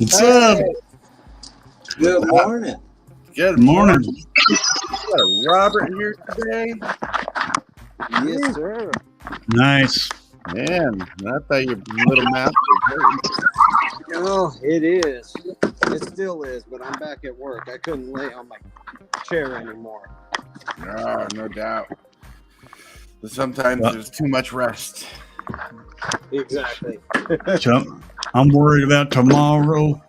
What's up? Good morning. Good morning. We got a Robert here today. Yes, sir. Nice. Man, I thought your little mouth was hurting. Oh, it is. It still is, but I'm back at work. I couldn't lay on my chair anymore. No doubt. But sometimes there's too much rest. Exactly. So I'm worried about tomorrow.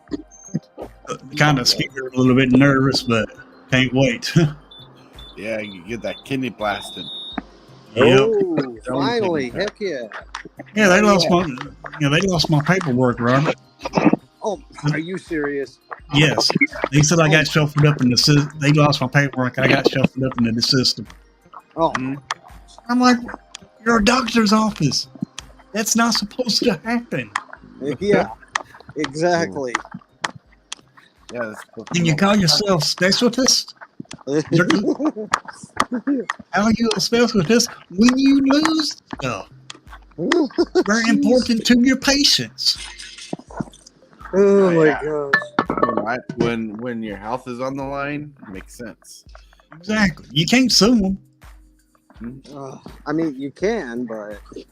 Kind of scared, a little bit nervous, but can't wait. Yeah, you get that kidney blasted. Yep. Oh, finally. Heck yeah. Yeah, they lost my paperwork, Robert. Oh, are you serious? Yes. They said I got shuffled up in the system. They lost my paperwork. I got shuffled up into the system. Oh, I'm like, you're a doctor's office. That's not supposed to happen. yeah. Exactly. Yeah, Can you call yourself specialist? How are you a specialist when you lose stuff? Very important to your patients. Oh my Yeah. gosh. When your health is on the line, it makes sense. Exactly. You can't sue them. I mean, you can, but They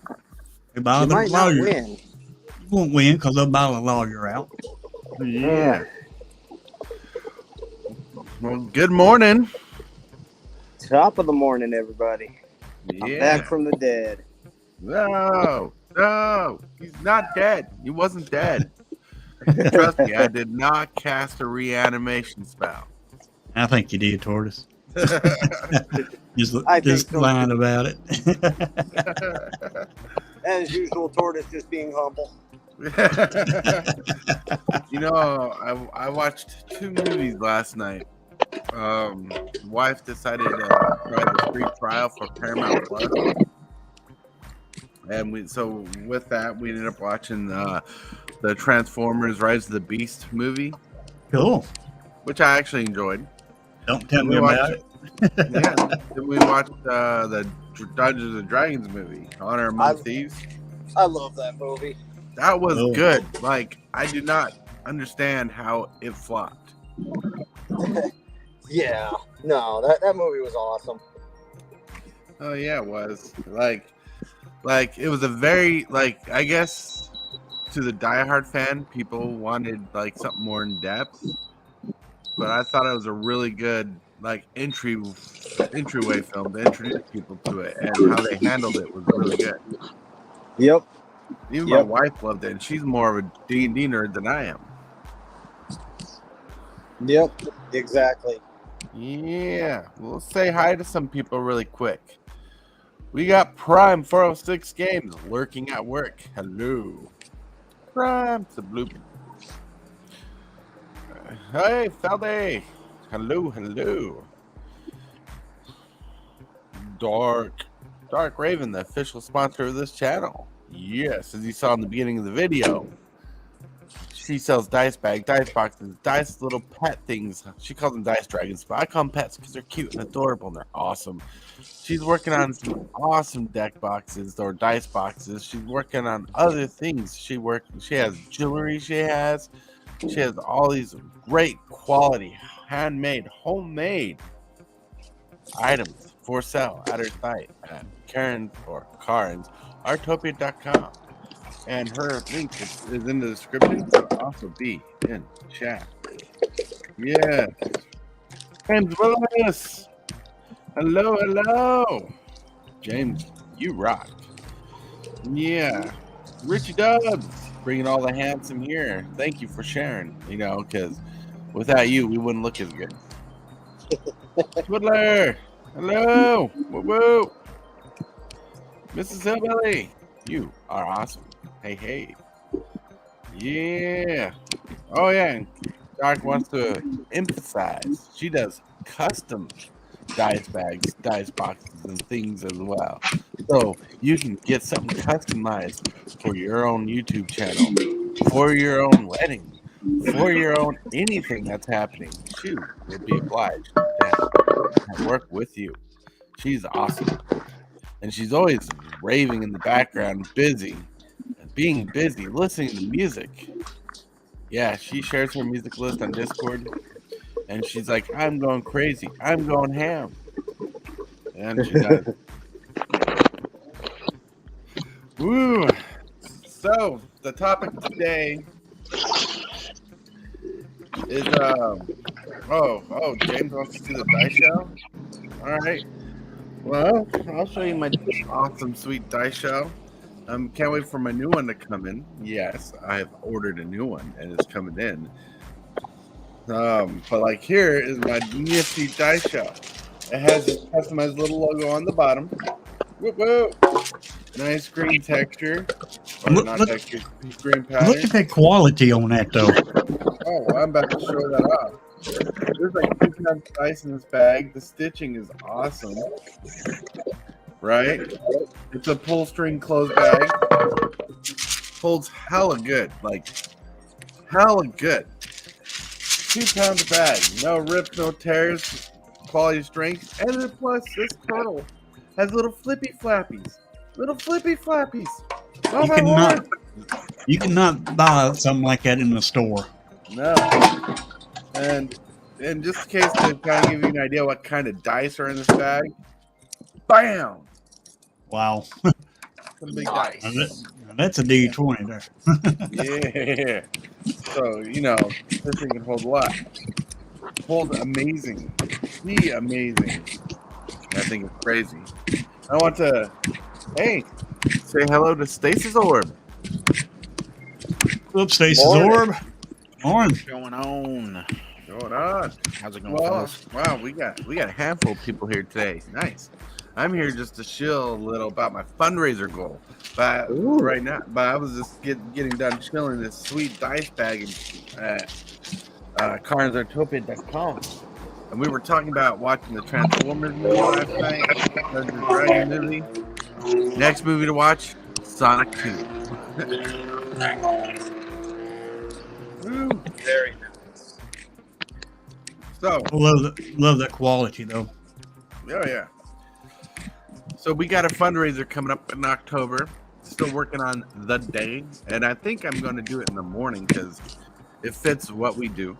you buy the might not lawyer. win. You won't win because they'll buy the lawyer out. Yeah. Well, good morning. Top of the morning, everybody. Yeah. I'm back from the dead. No, he's not dead. He wasn't dead. Trust me, I did not cast a reanimation spell. I think you did, Tortoise. I Just think so. lying about it. As usual, Tortoise just being humble. You know, I watched 2 movies last night. Wife decided to try the free trial for Paramount Plus, and with that we ended up watching the Transformers: Rise of the Beast movie, Cool. which I actually enjoyed. Don't tell me about it. Yeah, then we watched the Dungeons and Dragons movie, Honor Among Thieves. I love that movie. That was Oh. good. Like, I do not understand how it flopped. Yeah. No, that movie was awesome. Oh yeah, it was like it was a very, like, I guess to the diehard fan, people wanted like something more in depth, but I thought it was a really good like entryway film to introduce people to it, and how they handled it was really good. Yep. Even my wife loved it, and she's more of a D&D nerd than I am. Yep. Exactly. Yeah, we'll say hi to some people really quick. We got Prime 406 Games lurking at work. Hello. Prime, it's a bloop. Hey, Feldy. Hello. Darc Raven, the official sponsor of this channel. Yes, as you saw in the beginning of the video. She sells dice bags, dice boxes, dice little pet things. She calls them dice dragons, but I call them pets because they're cute and adorable and they're awesome. She's working on some awesome deck boxes or dice boxes. She's working on other things. She has jewelry. She has all these great quality, handmade, homemade items for sale at her site at Karen's Artopia.com. And her link is in the description. It'll also be in chat. Yes. James Willis. Hello. James, you rock. Yeah. Richie Dubs, bringing all the handsome here. Thank you for sharing, because without you, we wouldn't look as good. Twiddler. Hello. Woo. Mrs. Hillbilly, you are awesome. Hey. Yeah. Oh, yeah. And Darc wants to emphasize she does custom dice bags, dice boxes, and things as well. So you can get something customized for your own YouTube channel, for your own wedding, for your own anything that's happening. She will be obliged to work with you. She's awesome. And she's always raving in the background, being busy, listening to music. Yeah, she shares her music list on Discord, and she's like, "I'm going crazy. I'm going ham," and she does. Woo! So the topic today is James wants to see the dice show. All right. Well, I'll show you my awesome sweet dice show. Can't wait for my new one to come in. Yes, I have ordered a new one and it's coming in. But like here is my nifty dice show. It has this customized little logo on the bottom. Whoop whoop. Nice green texture. Or not texture, green pattern. Look at that quality on that, though. Oh, well, I'm about to show that off. There's like 2 pounds of ice in this bag. The stitching is awesome. Right? It's a pull string closed bag. Holds hella good. Like, hella good. 2 pounds of bag. No rips, no tears. Quality strength. And then plus, this turtle has little flippy flappies. Little flippy flappies. Oh, you cannot buy something like that in the store. No. And just in case to kind of give you an idea what kind of dice are in this bag, bam! Wow. Some big dice. That's a D20 Yeah. there. So, you know, this thing can hold a lot. Hold amazing. Be amazing. I think it's crazy. I want to, hey, say hello to Stasis Orb. Whoops, Stasis Orb. Morning. What's going on? Going on. How's it going, Well, fellas? wow, we got a handful of people here today. Nice. I'm here just to chill a little about my fundraiser goal. But right now, I was just getting done chilling this sweet dice bag at carnsartopia.com. And we were talking about watching the Transformers movie last night, the Dragon movie. Next movie to watch, Sonic 2. Woo. Very nice. So, Love that quality, though. oh yeah. So we got a fundraiser coming up in October. Still working on the day, and I think I'm going to do it in the morning because it fits what we do.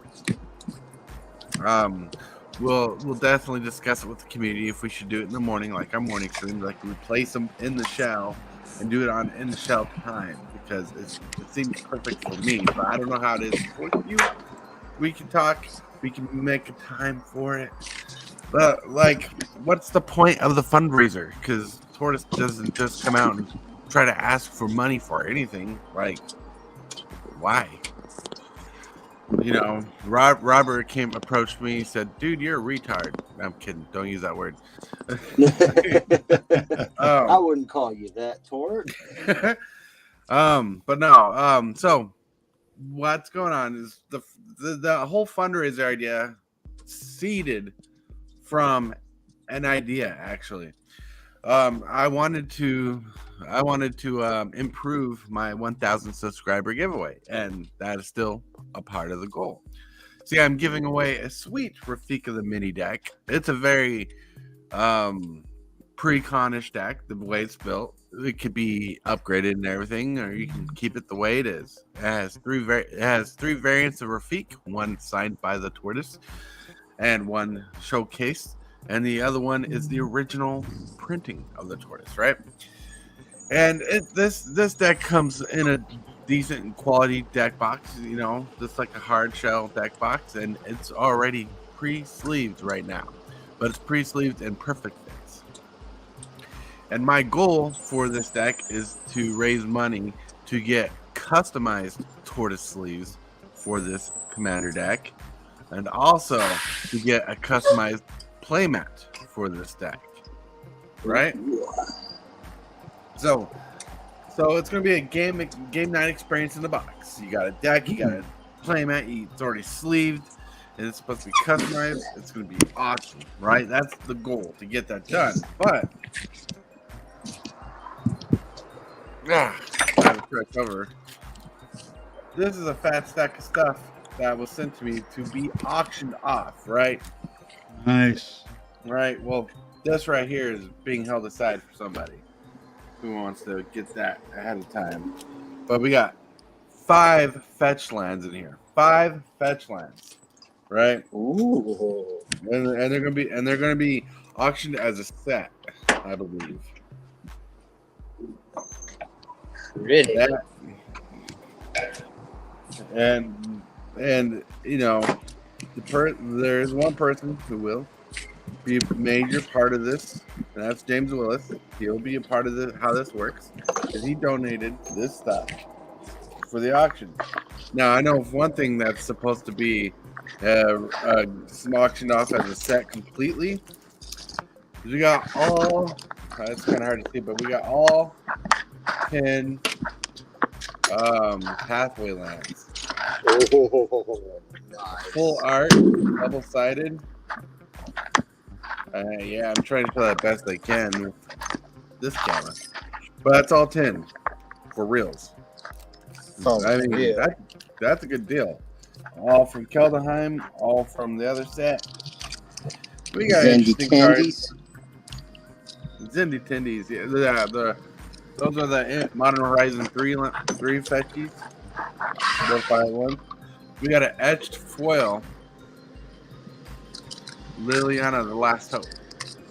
We'll definitely discuss it with the community if we should do it in the morning, like our morning stream, like we place them in the shell and do it on in the shell time because it seems perfect for me. But I don't know how it is for you. We can talk. We can make a time for it. But like, what's the point of the fundraiser? Because Tortoise doesn't just come out and try to ask for money for anything. Like, why? You know, Robert approached me, said, "Dude, you're a retard." I'm kidding. Don't use that word. I wouldn't call you that, Tort. But no. So what's going on is the whole fundraiser idea seeded from an idea. Actually, I wanted to improve my 1,000 subscriber giveaway, and that is still a part of the goal. See, I'm giving away a sweet Rafika the mini deck. It's a very pre-conish deck, the way it's built. It could be upgraded and everything, or you can keep it the way it is. It has three variants of Rafik, one signed by the Tortoise and one showcased, and the other one is the original printing of the Tortoise, right? And this deck comes in a decent quality deck box, you know, just like a hard shell deck box, and it's already pre-sleeved right now, but it's pre-sleeved and perfect fits. And my goal for this deck is to raise money to get customized Tortoise sleeves for this commander deck, and also to get a customized playmat for this deck, right? So it's gonna be a game night experience in the box. You got a deck, you got a playmat, it's already sleeved, and it's supposed to be customized. It's gonna be awesome, right? That's the goal, to get that done. But I have to try to cover. This is a fat stack of stuff that was sent to me to be auctioned off, right? Nice. Right. Well, this right here is being held aside for somebody who wants to get that ahead of time. But we got 5 fetch lands in here. 5 fetch lands, right? Ooh. And they're gonna be auctioned as a set, I believe. Really? That, and you know, there's one person who will be a major part of this, and that's James Willis. He'll be a part of how this works, because he donated this stuff for the auction. Now I know of one thing that's supposed to be auctioned off as a set completely. We got all. It's kind of hard to see, but we got all 10 pathway lands. Oh, nice. Full art, double-sided. Yeah, I'm trying to show that best I can with this camera. But that's all 10 for reals. I mean, that's a good deal. All from Keldheim, all from the other set. We got interesting cards. Zindy Tendies. Yeah, those are the Modern Horizon 3 fetchies. Those 5 ones. We got an etched foil. Liliana, the Last Hope.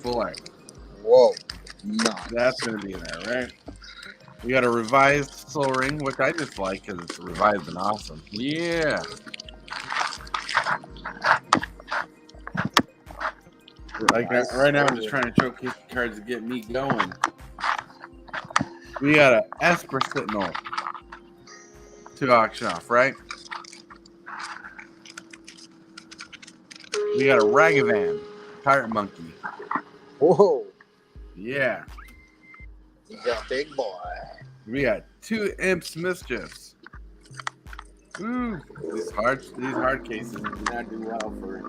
Full art. Whoa. Nice. That's going to be in there, right? We got a revised Soul Ring, which I just like because it's revised and awesome. Yeah. Like right now, I'm just trying to showcase the cards to get me going. We got a Esper Sentinel to auction off, right? We got a Ragavan Pirate Monkey. Whoa. Yeah. He's a big boy. We got 2 Imps Mischiefs. Ooh, these hard cases do not do well for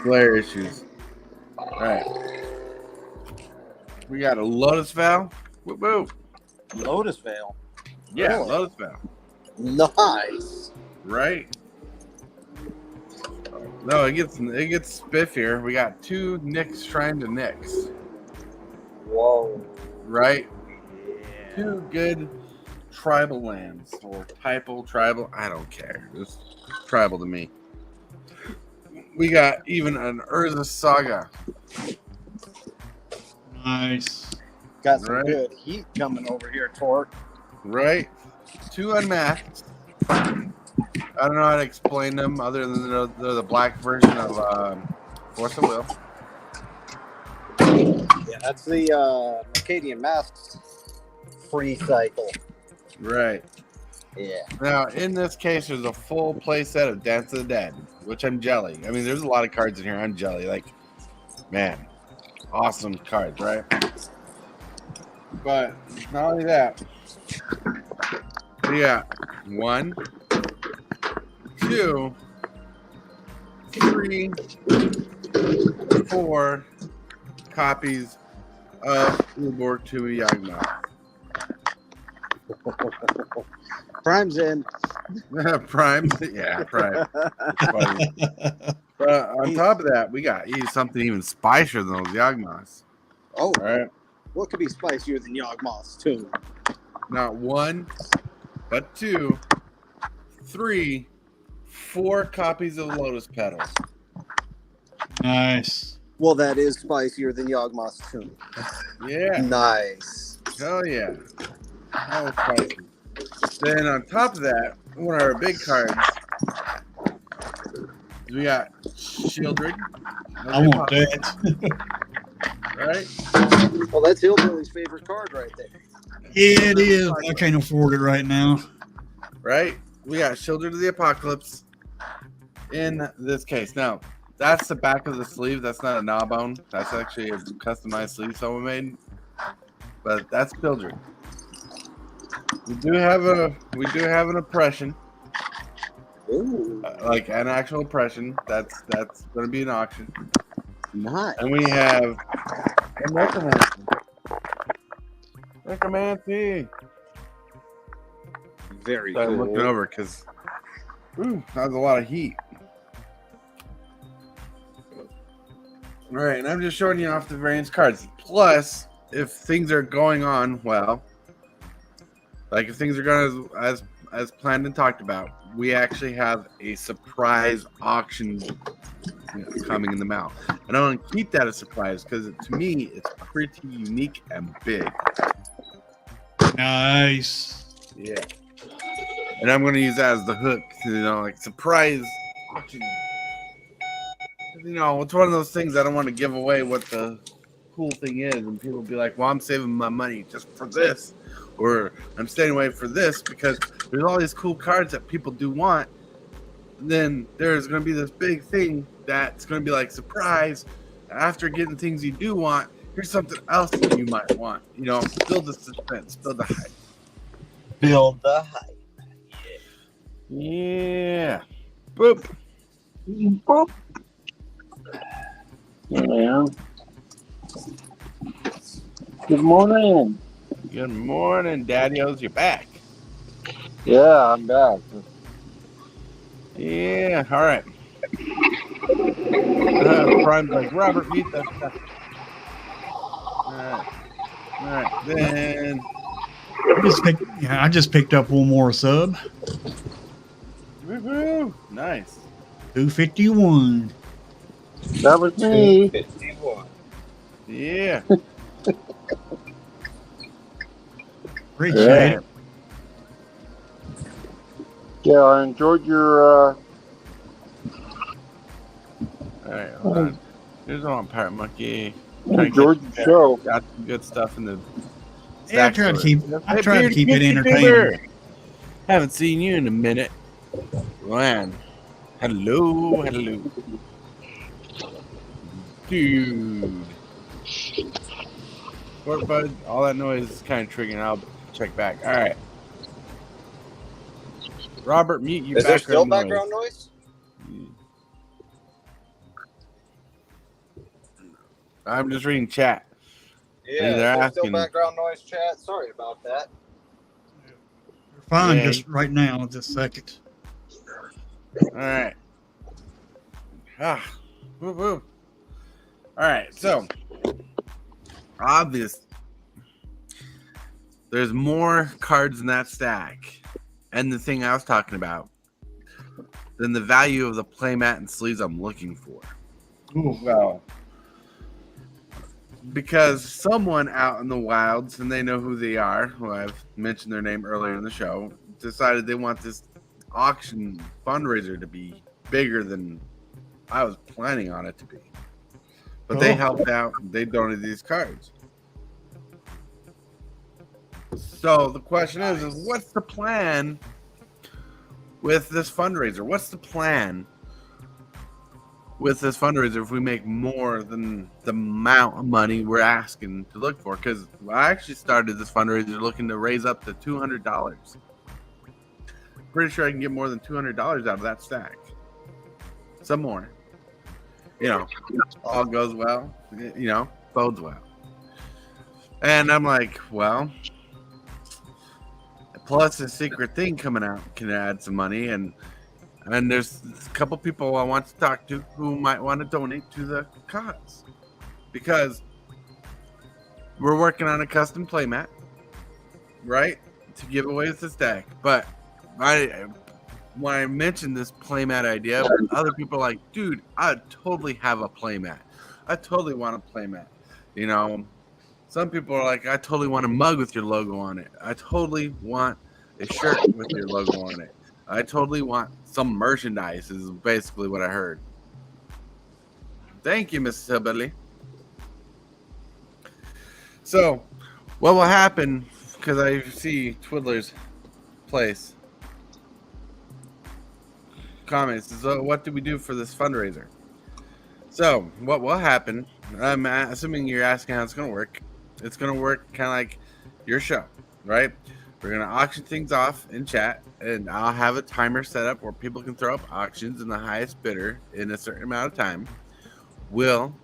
player issues. All right. We got a Lotus Vow. Whoop whoop. Lotus Veil. Yeah, Really? Lotus Vow. Nice. Right. No, it gets spiffier. We got 2 Nyx Shrine to Nyx. Whoa. Right? Yeah. 2 good tribal lands or typal tribal. I don't care. It's tribal to me. We got even an Urza Saga. Nice. Got some good heat coming over here, Torque. Right? 2 unmasked. I don't know how to explain them other than they're the black version of Force of Will. Yeah, that's the Acadian Masks free cycle. Right. Yeah. Now, in this case, there's a full play set of Dance of the Dead, which I'm jelly. I mean, there's a lot of cards in here. I'm jelly. Like, man, awesome cards, right? But not only that, we got 1, 2, 3, 4 copies of Uborg to Yagma. Prime's in. Prime, yeah, Prime. But on top of that, we got something even spicier than those Yagmas. Oh, All right. What could be spicier than Yawgmoth's too? Not 1, but 2, 3, 4 copies of Lotus Petals. Nice. Well, that is spicier than Yawgmoth's too. Yeah. Nice. Hell yeah. That was spicy. Then on top of that, one of our big cards, we got Shieldred. I want that. Right? Well, that's Hillbilly's favorite card right there. Yeah, it is. I can't afford it right now. Right? We got Shieldred of the Apocalypse in this case. Now, that's the back of the sleeve. That's not a gnawbone. That's actually a customized sleeve someone made. But that's Shieldred. We do have an oppression. Ooh, Like an actual oppression. That's going to be an auction. nice. And we have a Necromancy. Necromancy. Very So I'm cool. looking over because that was a lot of heat. All right, and I'm just showing you off the various cards. Plus, if things are going on well, Like if things are going as planned and talked about, we actually have a surprise auction coming in the mail. And I want to keep that a surprise because to me, it's pretty unique and big. Nice. Yeah. And I'm going to use that as the hook, like surprise auction. It's one of those things I don't want to give away what the cool thing is. And people be like, well, I'm saving my money just for this. Or I'm staying away for this because there's all these cool cards that people do want. And then there's going to be this big thing that's going to be like surprise. After getting things you do want, here's something else that you might want. Build the suspense, build the hype. Build the hype. Yeah. Boop. Boop. Yeah. Good morning. Good morning, Daddy-O's. You're back. Yeah, I'm back. Yeah, all right. Prime's like, Robert, meet that stuff. All right. Then I just picked up one more sub. Woohoo! Nice. 251. That was me. 51. Yeah. Appreciate it. Yeah, I enjoyed your. All right, hold on. Here's one Pirate Monkey. Enjoyed the show. Got some good stuff in the. Yeah, I try to keep it entertaining. Keeper. Haven't seen you in a minute. Man. Hello. Dude. What, bud? All that noise is kind of triggering. I'll check back. All right. Robert, mute you. Is there still background noise? I'm just reading chat. Yeah, there's still background noise, chat. Sorry about that. You're fine just right now, just a second. All right. Woo. All right, so obvious. There's more cards in that stack, and the thing I was talking about, than the value of the playmat and sleeves I'm looking for. Ooh. Well, because someone out in the wilds, and they know who they are, who I've mentioned their name earlier in the show, decided they want this auction fundraiser to be bigger than I was planning on it to be. But they helped out. They donated these cards. So the question is what's the plan with this fundraiser? What's the plan with this fundraiser if we make more than the amount of money we're asking to look for? Because I actually started this fundraiser looking to raise up to $200. Pretty sure I can get more than $200 out of that stack. Some more. All goes well. Bodes well. And I'm like, well, plus a secret thing coming out can add some money, and there's a couple people I want to talk to who might want to donate to the cause, because we're working on a custom playmat, right, to give away with the stack. But when I mentioned this playmat idea, other people are like, dude, I totally have a playmat. I totally want a playmat. Some people are like, I totally want a mug with your logo on it. I totally want a shirt with your logo on it. I totally want some merchandise, is basically what I heard. Thank you, Mrs. Hillbilly. So, what will happen, because I see Twiddler's place comments, so what do we do for this fundraiser? So, what will happen, I'm assuming you're asking how it's going to work. It's going to work kind of like your show, right? We're going to auction things off in chat, and I'll have a timer set up where people can throw up auctions, and the highest bidder in a certain amount of time will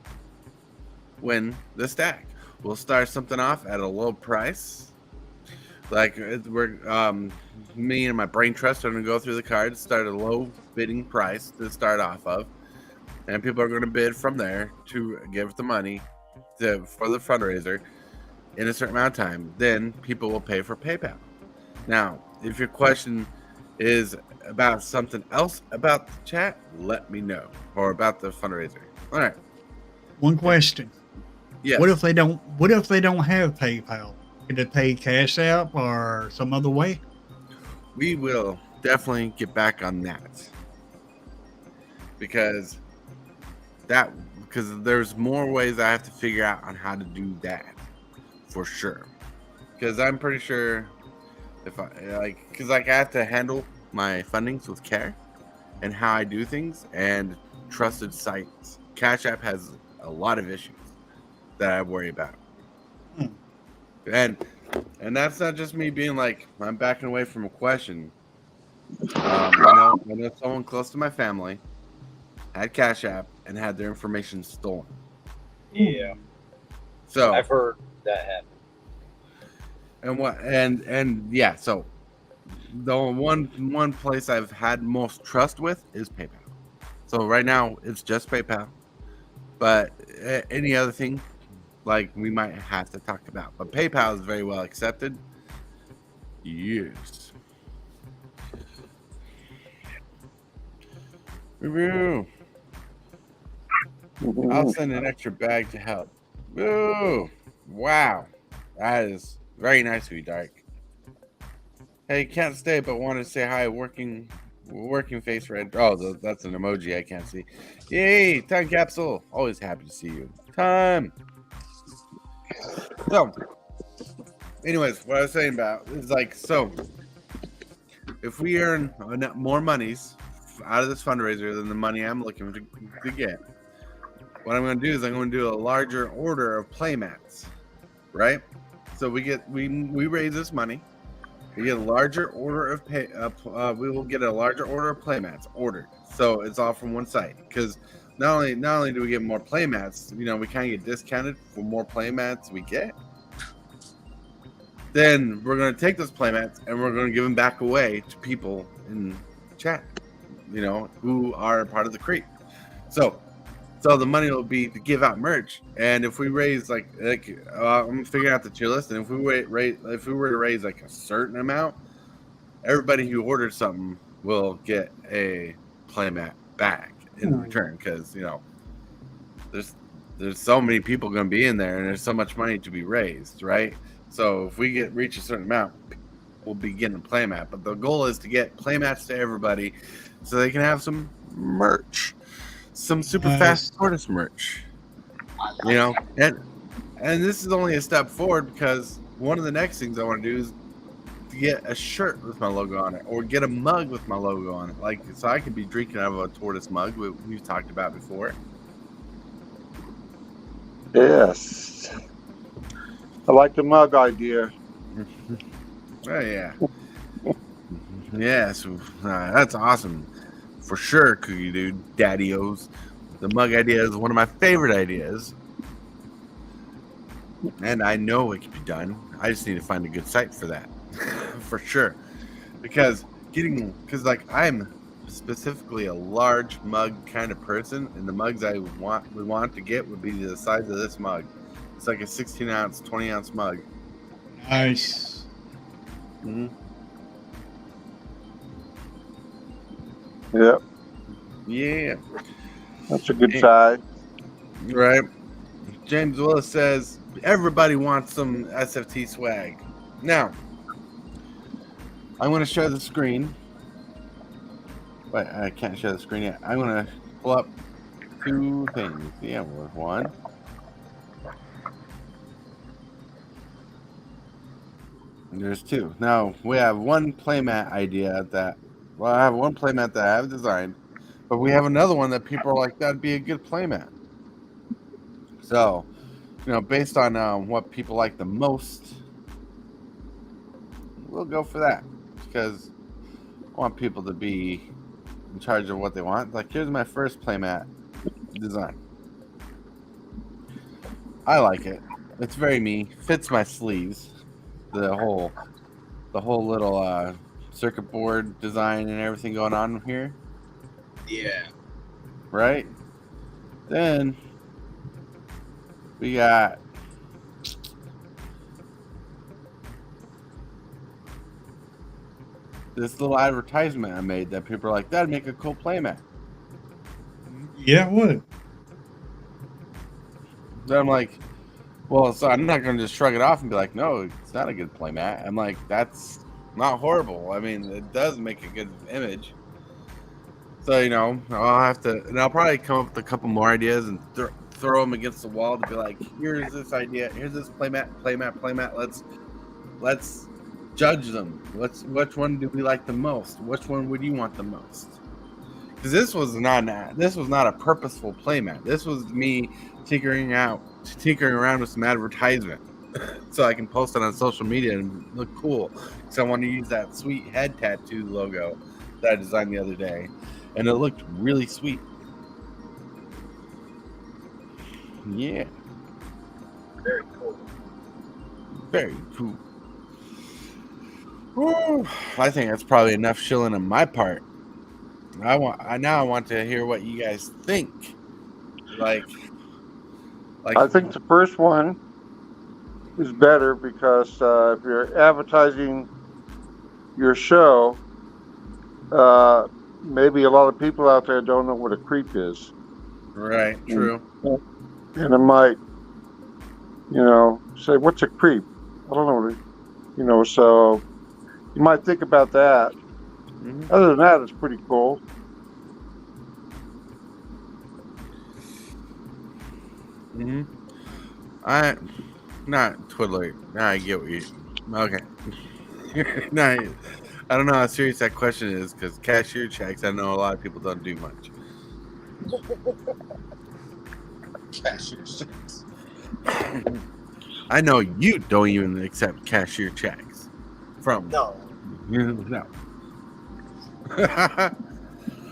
win the stack. We'll start something off at a low price. Like me and my brain trust are going to go through the cards, start a low bidding price to start off of, and people are going to bid from there to give the money for the fundraiser in a certain amount of time. Then people will pay for PayPal. Now, if your question is about something else about the chat, let me know, or about the fundraiser. All right. One question. Yes. What if they don't have PayPal? Can they pay Cash App or some other way? We will definitely get back on that. Because there's more ways I have to figure out on how to do that for sure. Because I'm pretty sure if I have to handle my fundings with care and how I do things and trusted sites. Cash App has a lot of issues that I worry about. And that's not just me being like I'm backing away from a question. I know someone close to my family had Cash App and had their information stolen. Yeah. So I've heard that happen. So the one place I've had most trust with is PayPal. So right now it's just PayPal, but any other thing like we might have to talk about. But PayPal is very well accepted. Yes. Woo. I'll send an extra bag to help. Woo. Wow. That is very nice of you, Darc. Hey, can't stay, but wanted to say hi. Working face red. Oh, that's an emoji I can't see. Yay, time capsule. Always happy to see you. Time. So, anyways, what I was saying about is like, so if we earn more monies out of this fundraiser than the money I'm looking to get, what I'm going to do is I'm going to do a larger order of playmats, right? So we raise this money. We get a larger order of we will get a larger order of playmats ordered. So it's all from one site. Because not only do we get more playmats, we kind of get discounted for more playmats we get. Then we're going to take those playmats and we're going to give them back away to people in chat, who are part of the creep. So the money will be to give out merch, and if we raise I'm figuring out the tier list, and if we were to raise like a certain amount, everybody who ordered something will get a playmat back in return, because there's so many people going to be in there, and there's so much money to be raised, right? So if we reach a certain amount, we'll be getting a playmat. But the goal is to get playmats to everybody, so they can have some merch. Some super fast Tortoise merch, and this is only a step forward, because one of the next things I want to do is to get a shirt with my logo on it, or get a mug with my logo on it, so I could be drinking out of a Tortoise mug we've talked about before. Yes, I like the mug idea. Oh yeah, yes, that's awesome. For sure, Cookie Dude, Daddy-O's. The mug idea is one of my favorite ideas. And I know it can be done. I just need to find a good site for that. For sure. Because I'm specifically a large mug kind of person, and the mugs we want to get would be the size of this mug. It's like a 16-ounce, 20-ounce mug. Nice. Mm-hmm. Yep. Yeah. That's a good size. Right. James Willis says, everybody wants some SFT swag. Now, I'm going to share the screen. Wait, I can't share the screen yet. I'm going to pull up two things. Yeah, one. And there's two. Now, we have one playmat idea I have one playmat that I have designed, but we have another one that people are like, that'd be a good playmat. So, based on what people like the most, we'll go for that, because I want people to be in charge of what they want. Like, here's my first playmat design. I like it. It's very me. Fits my sleeves. The whole little circuit board design and everything going on here. Yeah. Right? Then we got this little advertisement I made that people are like, that'd make a cool playmat. Yeah, it would. Then I'm like, well, so I'm not going to just shrug it off and be like, no, it's not a good playmat. I'm like, that's not horrible. I mean, it does make a good image. So, you know, I'll have to, and I'll probably come up with a couple more ideas and throw them against the wall to be like, here's this idea, here's this playmat. Let's judge them. Which one do we like the most? Which one would you want the most? Because this was not a purposeful playmat. This was me tinkering around with some advertisement so I can post it on social media and look cool. So I want to use that sweet head tattoo logo that I designed the other day, and it looked really sweet. Yeah, Very cool. very cool. Woo. I think that's probably enough shilling on my part. I want to hear what you guys think. Like I think the first one is better because if you're advertising your show, maybe a lot of people out there don't know what a creep is. Right, true. And it might, say, what's a creep? I don't know what it, so you might think about that. Mm-hmm. Other than that, it's pretty cool. Mm-hmm. Not twiddler. Now I get what you. Okay. Nah, I don't know how serious that question is because cashier checks. I know a lot of people don't do much. Cashier checks. I know you don't even accept cashier checks from. No, No.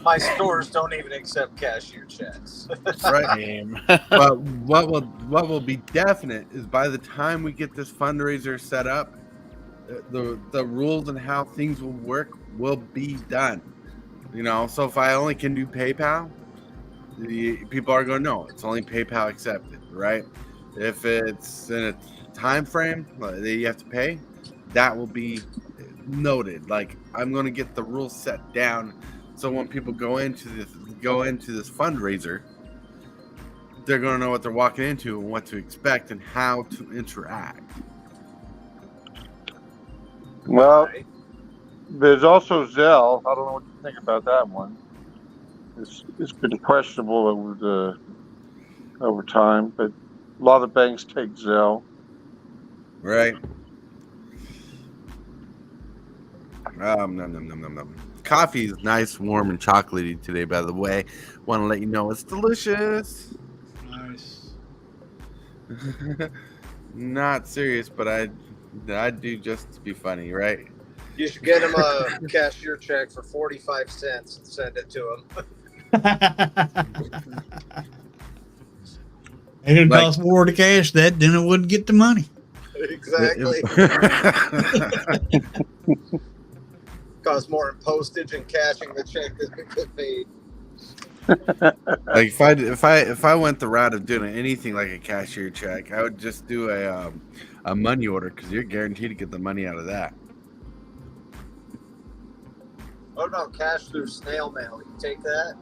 my stores don't even accept cashier checks. Right. But what will be definite is by the time we get this fundraiser set up, the rules and how things will work will be done. So if I only can do PayPal, the people are going, no, it's only PayPal accepted, right? If it's in a time frame that you have to pay, that will be noted. Like, I'm going to get the rules set down, so when people go into this fundraiser, they're going to know what they're walking into and what to expect and how to interact. Well, there's also Zelle. I don't know what you think about that one. It's been questionable over time, but a lot of banks take Zelle. Right. Nom. Coffee is nice, warm, and chocolatey today, by the way. Want to let you know it's delicious. Nice. Not serious, but I do just to be funny, right? You should get him a cashier check for 45 cents and send it to him. It'd cost more to cash that than it would get the money. Exactly. Costs more in postage and cashing the check than we get paid. Like if I went the route of doing anything like a cashier check, I would just do a money order because you're guaranteed to get the money out of that. Oh no, cash through snail mail. You take that?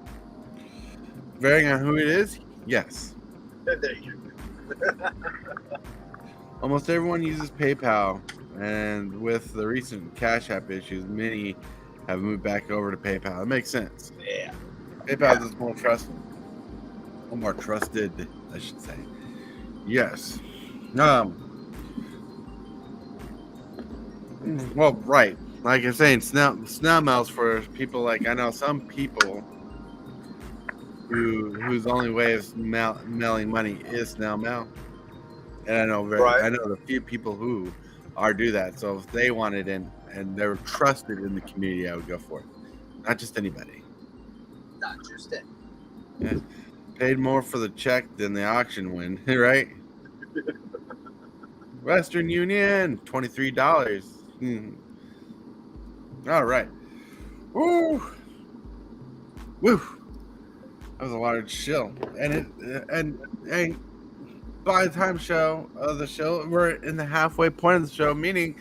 Varying on who it is, yes. There you go. Almost everyone uses PayPal, and with the recent Cash App issues, many have moved back over to PayPal. It makes sense. Yeah. PayPal is more trusted, I should say. Yes. Well, right. Like I'm saying, snail mail's for people like I know some people whose only way of mailing money is snail mail, and I know a few people who do that. So if they wanted in and they're trusted in the community, I would go for it. Not just anybody. Not just it. Yeah. Paid more for the check than the auction win, right? Western Union, $23. All right. Woo. That was a large shill, and by the time the show, we're in the halfway point of the show, meaning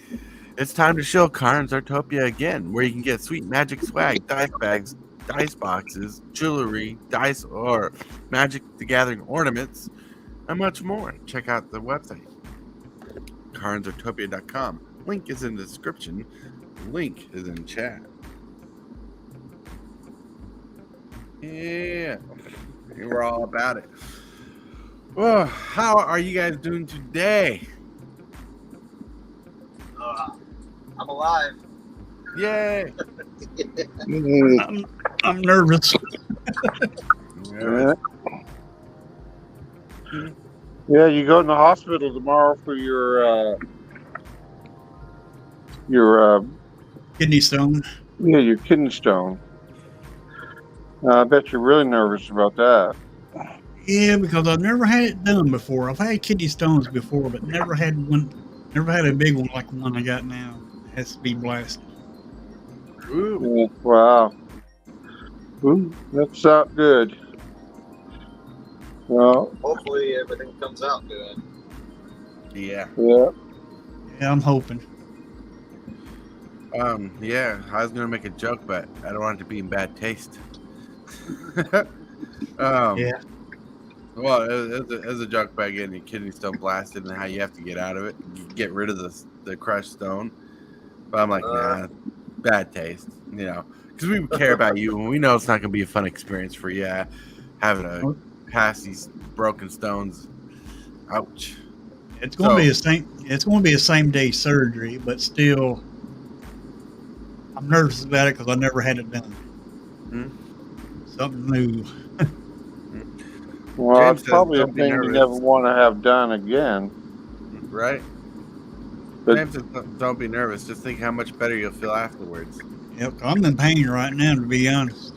It's time to show Karn's Artopia again, where you can get sweet magic swag, dice bags, dice boxes, jewelry, dice or Magic the Gathering ornaments, and much more. Check out the website, karnsartopia.com. Link is in the description. Link is in chat. Yeah, we're all about it. Well, how are you guys doing today? I'm alive. Yay! I'm nervous. Yeah. Yeah, you go in the hospital tomorrow for your Kidney stone. your kidney stone. I bet you're really nervous about that. Yeah, because I've never had it done before. I've had kidney stones before, but never had one. Never had a big one like the one I got now. It has to be blasted. Ooh. Yeah, wow. Ooh, that's not good. Well, Hopefully everything comes out good. Yeah. yeah. Yeah, I'm hoping. Yeah, I was gonna make a joke, but I don't want it to be in bad taste. Yeah. Well, it was a joke about getting your kidney stone blasted and how you have to get out of it, get rid of the crushed stone. But I'm like, nah, bad taste, you know, because we care about you and we know it's not gonna be a fun experience for you having to pass these broken stones. Ouch. It's going to be a same. It's going to be a same day surgery, but still, I'm nervous about it because I never had it done. Something new. Well, James it's says probably a don't be thing you nervous. never want to have done again. Right? But- James says, don't be nervous. Just think how much better you'll feel afterwards. Yep, I'm in pain right now, to be honest.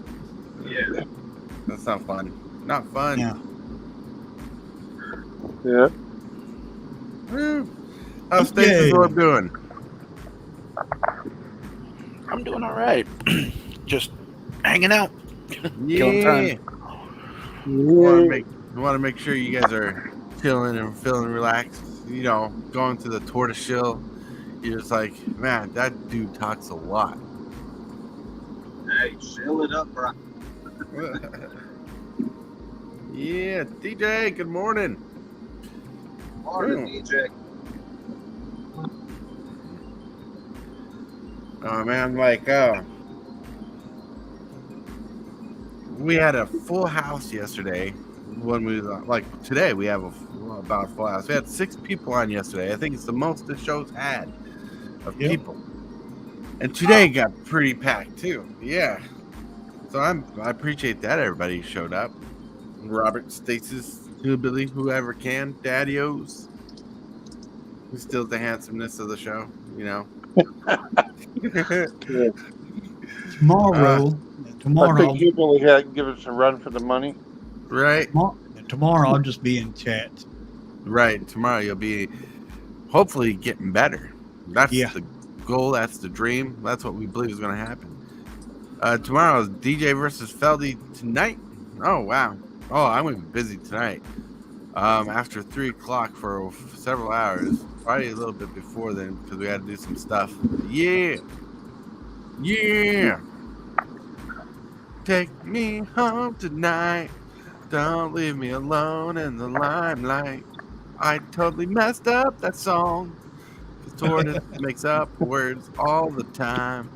Yeah. That's not fun. Not fun. Yeah. Yeah. Woo. How's Stacy's Orb doing? I'm doing all right. Just hanging out. Killing Yeah. time. We want to make sure you guys are chilling and feeling relaxed. You know, going to the Tortoise Shill. You're just like, man, that dude talks a lot. Hey, chill it up, bro. Yeah, DJ, good morning. Morning, DJ. Oh man, like we had a full house yesterday. When we like today, we have about a full house. We had 6 people on yesterday. I think it's the most the show's had of people. And today got pretty packed too. Yeah. So I appreciate that everybody showed up. Robert, Stasis, Hillbilly, whoever can, Daddy-O's. Who's still the handsomeness of the show, you know. Tomorrow, I think you really had to give us a run for the money. Right. Tomorrow I'll just be in chat. Right. Tomorrow you'll be hopefully getting better. That's the goal. That's the dream. That's what we believe is going to happen. Tomorrow is DJ versus Feldy tonight. Oh, wow. Oh, I'm going to be busy tonight. After 3 o'clock for several hours. Probably a little bit before then because we got to do some stuff. Yeah. Yeah. Take me home tonight. Don't leave me alone in the limelight. I totally messed up that song. Cause Tortoise makes up words all the time.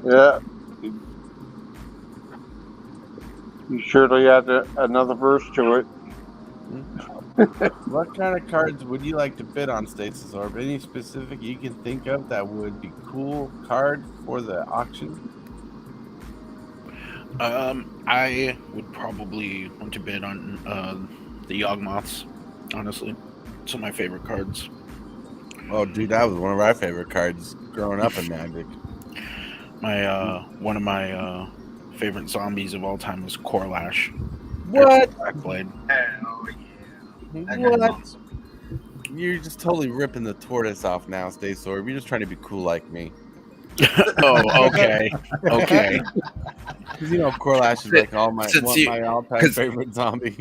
Yeah. You surely add another verse to it. What kind of cards would you like to bid on, Stasis Orb? Any specific you can think of that would be cool card for the auction? I would probably want to bid on the Yawgmoths, honestly. Some of my favorite cards. Oh, dude, that was one of our favorite cards growing up in Magic. One of my favorite zombies of all time was Corlash. What? Blackblade. Hell yeah. That What? guy's awesome. You're just totally ripping the Tortoise off now, Stasis Orb. You're just trying to be cool like me. Oh, okay. Okay. Because you know, Corlash is like all my all-time favorite zombie.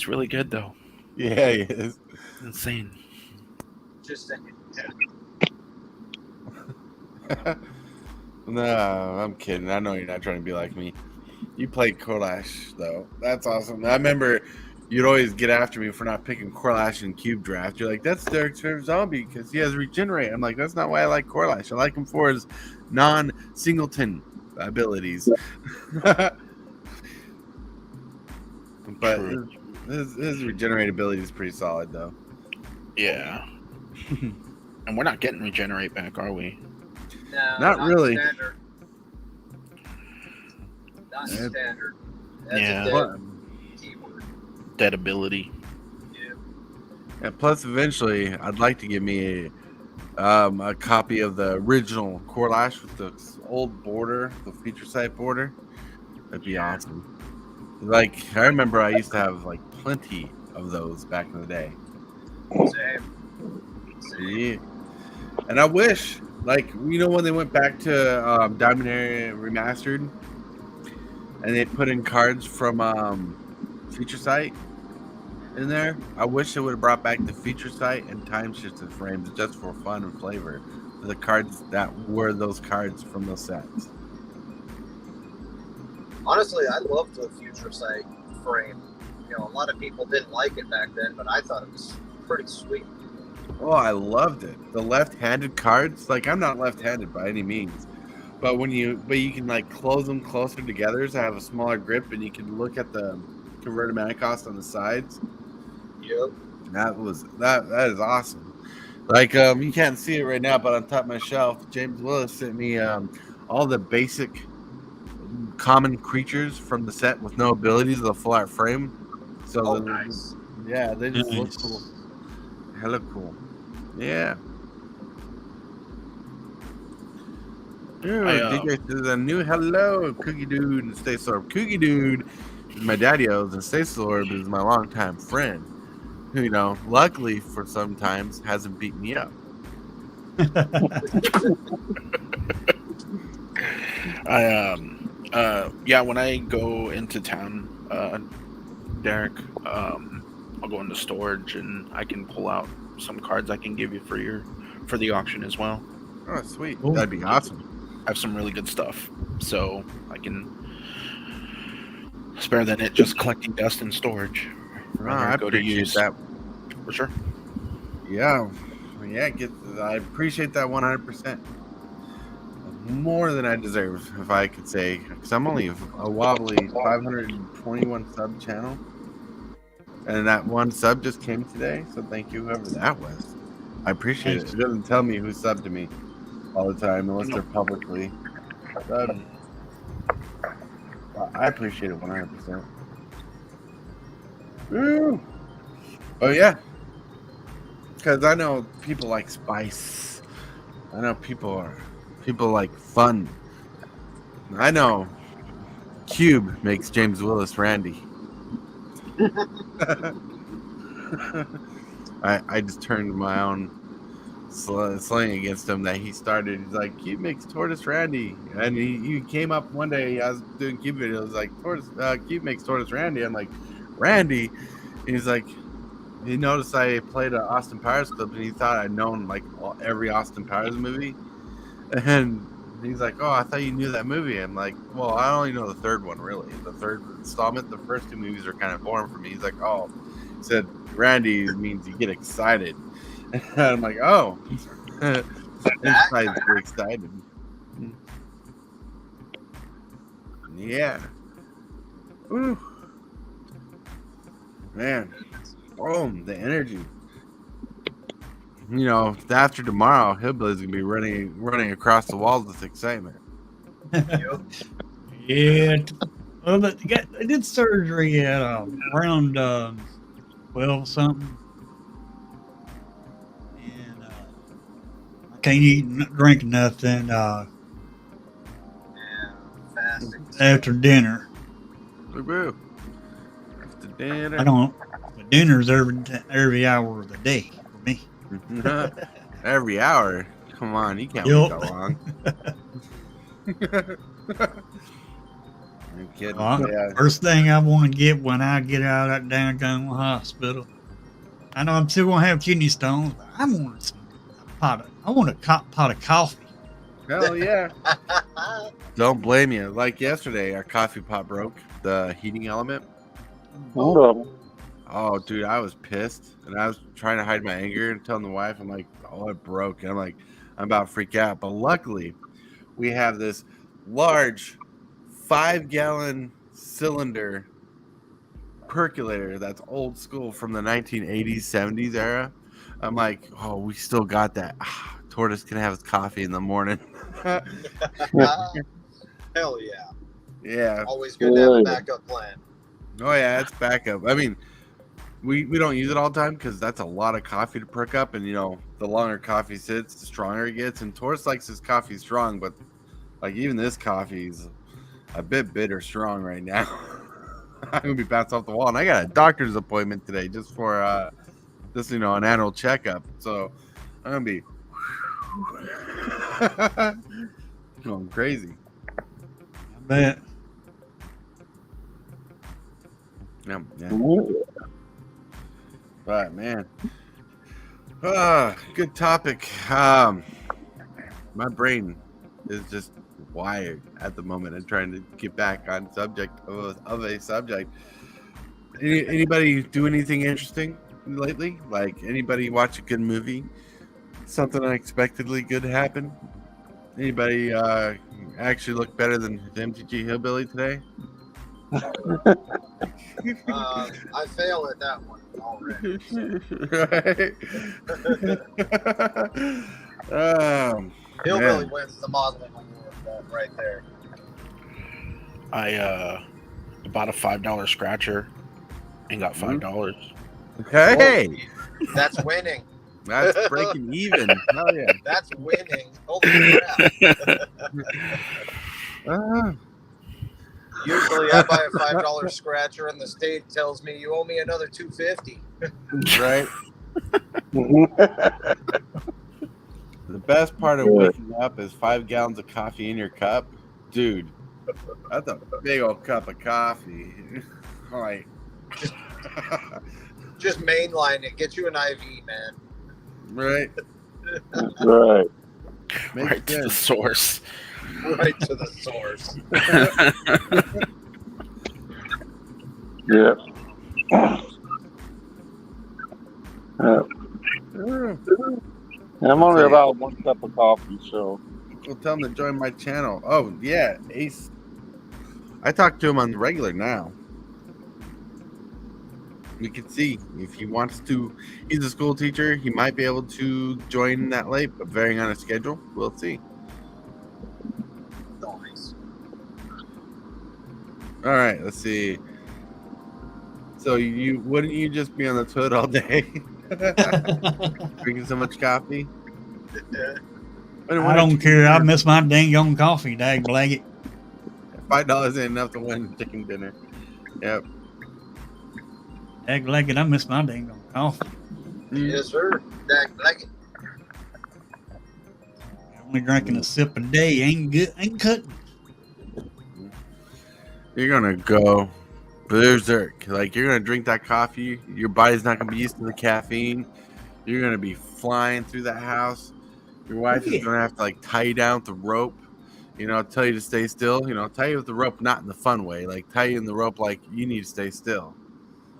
He's really good though. Yeah, he is. Insane. Just saying. No, I'm kidding. I know you're not trying to be like me. You played Corlash, though. That's awesome. I remember you'd always get after me for not picking Corlash in Cube Draft. You're like, that's Derek's favorite zombie because he has Regenerate. I'm like, that's not why I like Corlash. I like him for his non-singleton abilities. But True. his Regenerate ability is pretty solid, though. Yeah. And we're not getting Regenerate back, are we? No, Not really. Standard. Not Yeah. standard. That's Yeah. a But, dead keyword. Dead ability. Yeah. yeah, plus, eventually, I'd like to give me a copy of the original Corlash with the old border, the feature site border. That'd be awesome. Like, I remember I used to have like plenty of those back in the day. Same. Yeah. And I wish, like, you know, when they went back to Diamond Area Remastered and they put in cards from feature site in there, I wish they would have brought back the feature site and time shifted frames just for fun and flavor for the cards that were those cards from those sets. Honestly, I loved the future sight frame. You know, a lot of people didn't like it back then, but I thought it was pretty sweet. Oh, I loved it. The left-handed cards, like, I'm not left-handed by any means, but you can like close them closer together to have a smaller grip, and you can look at the converted mana cost on the sides. Yep. That is awesome. Like, you can't see it right now, but on top of my shelf, James Willis sent me all the basic common creatures from the set with no abilities of the full art frame. So Nice. yeah, they just look Nice. cool. Hella cool. Yeah. Dude, DJ says a new hello, Cookie Dude and Stay Sorb. Cookie Dude is my daddy-o's, and Stay Sorb is my longtime friend, who, you know, luckily for sometimes hasn't beat me up. Yeah, when I go into town, Derek, I'll go into storage and I can pull out some cards I can give you for the auction as well. Oh, sweet. Cool. That'd be awesome. I have some really good stuff, so I can spare than it just collecting dust in storage. Oh, Rather I go to appreciate use that. for sure. Yeah. Yeah, I appreciate that 100%. More than I deserve, if I could say. Because I'm only a wobbly 521 sub channel. And that one sub just came today, so thank you, whoever that was. I appreciate it. It doesn't tell me who subbed to me all the time, unless they're publicly subbed. I appreciate it 100%. Woo! Oh, yeah. Because I know people like spice. I know people like fun. I know Cube makes James Willis Randy. I just turned my own slang against him that he started. He's like, Cube makes Tortoise Randy. And he came up one day, I was doing Cube videos, like, Cube makes Tortoise Randy. I'm like, Randy? And he's like, he noticed I played an Austin Powers clip, and he thought I'd known like every Austin Powers movie. And he's like, "Oh, I thought you knew that movie." I'm like, "Well, I only know the third one, really. The third installment. The first two movies are kind of boring for me." He's like, "Oh," he said, "Randy means you get excited." And I'm like, "Oh, inside get excited." Yeah. Ooh. Man. Oh, the energy. You know, after tomorrow, Hillbilly's gonna be running across the walls with excitement. Yeah. Well, I did surgery at around 12 something, and I can't eat, drink nothing Fasting. after dinner. Woo-hoo. After dinner. I don't. The dinner's every hour of the day for me. Every hour. Come on, you can't Yup. wait that long. You kidding? Well, Yeah. first thing I want to get when I get out of that downtown hospital. I know I'm still gonna have kidney stones, but I want a pot of coffee. Hell yeah. Don't blame you. Like yesterday, our coffee pot broke, the heating element. Oh, dude, I was pissed. And I was trying to hide my anger and telling the wife, I'm like, oh, it broke. And I'm like, I'm about to freak out. But luckily, we have this large 5-gallon cylinder percolator that's old school from the 1980s, 70s era. I'm like, oh, we still got that. Tortoise can have his coffee in the morning. Hell yeah. Yeah. Always good to have a backup plan. Oh, yeah, it's backup. I mean, we don't use it all the time because that's a lot of coffee to perk up. And, you know, the longer coffee sits, the stronger it gets. And Tortoise likes his coffee strong, but, like, even this coffee is a bit bitter strong right now. I'm going to be bounced off the wall. And I got a doctor's appointment today just for, an annual checkup. So I'm going to be going crazy. I bet. Yeah. But man, good topic. My brain is just wired at the moment and trying to get back on subject of a subject. Anybody do anything interesting lately? Like anybody watch a good movie? Something unexpectedly good happen? Anybody actually look better than MTG Hillbilly today? I fail at that one already. Right. Hillbilly wins the modeling award right there. I bought a $5 scratcher and got $5. Hey, That's winning. that's breaking even. Hell yeah. That's winning. Holy crap. Usually I buy a $5 scratcher and the state tells me you owe me another $2.50. Right. The best part of waking up is 5 gallons of coffee in your cup. Dude, that's a big old cup of coffee. All right. Just mainline it. Get you an IV, man. Right. Right. Makes Right to the sense. source. Right to the source. Yeah. I'm only about 1 cup of coffee, so. Well, tell him to join my channel. Oh, yeah. Ace. I talk to him on the regular now. We can see if he wants to. He's a school teacher. He might be able to join that late, but varying on his schedule. We'll see. Nice. All right, let's see. So you wouldn't you just be on the toilet all day, drinking so much coffee? I don't care. I miss my dang on coffee, dag blanket. $5 ain't enough to win chicken dinner. Yep. Dag blanket, I miss my dang on coffee. Yes, sir. That like it. Only drinking a sip a day ain't good. Ain't cutting. You're gonna go berserk. Like you're gonna drink that coffee. Your body's not gonna be used to the caffeine. You're gonna be flying through that house. Your wife is gonna have to like tie you down with the rope. You know, tell you to stay still. You know, tie you with the rope, not in the fun way. Like tie you in the rope, like you need to stay still.